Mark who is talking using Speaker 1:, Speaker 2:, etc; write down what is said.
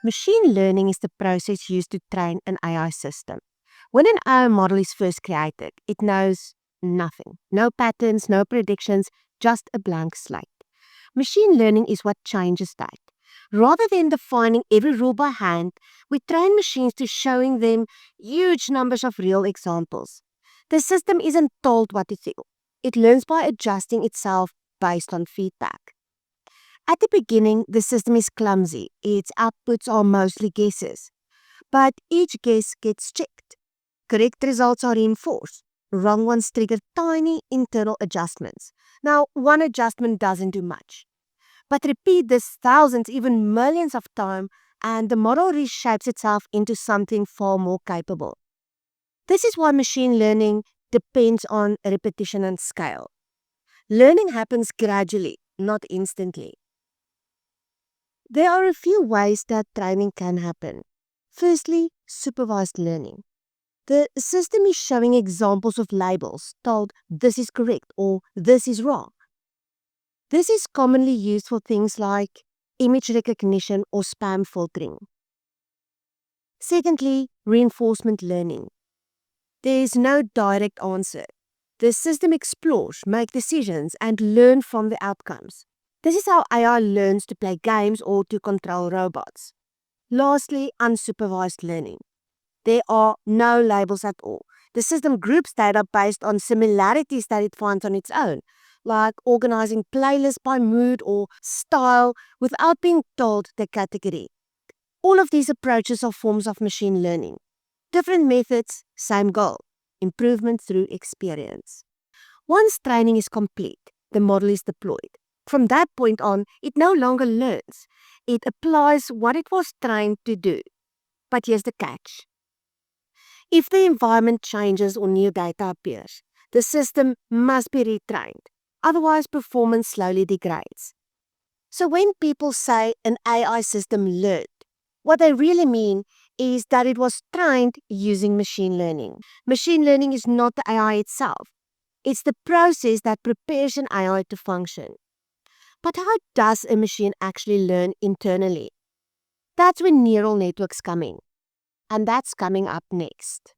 Speaker 1: Machine learning is the process used to train an AI system. When an AI model is first created, it knows nothing. No patterns, no predictions, just a blank slate. Machine learning is what changes that. Rather than defining every rule by hand, we train machines to showing them huge numbers of real examples. The system isn't told what to do. It learns by adjusting itself based on feedback. At the beginning, the system is clumsy. Its outputs are mostly guesses. But each guess gets checked. Correct results are reinforced. Wrong ones trigger tiny internal adjustments. Now, one adjustment doesn't do much. But repeat this thousands, even millions of times, and the model reshapes itself into something far more capable. This is why machine learning depends on repetition and scale. Learning happens gradually, not instantly. There are a few ways that training can happen. Firstly, supervised learning. The system is showing examples of labels told this is correct or this is wrong. This is commonly used for things like image recognition or spam filtering. Secondly, reinforcement learning. There is no direct answer. The system explores, makes decisions, and learns from the outcomes. This is how AI learns to play games or to control robots. Lastly, unsupervised learning. There are no labels at all. The system groups data based on similarities that it finds on its own, like organizing playlists by mood or style without being told the category. All of these approaches are forms of machine learning. Different methods, same goal, improvement through experience. Once training is complete, the model is deployed. From that point on, it no longer learns. It applies what it was trained to do. But here's the catch. If the environment changes or new data appears, the system must be retrained. Otherwise, performance slowly degrades. So when people say an AI system learned, what they really mean is that it was trained using machine learning. Machine learning is not the AI itself. It's the process that prepares an AI to function. But how does a machine actually learn internally? That's when neural networks come in. And that's coming up next.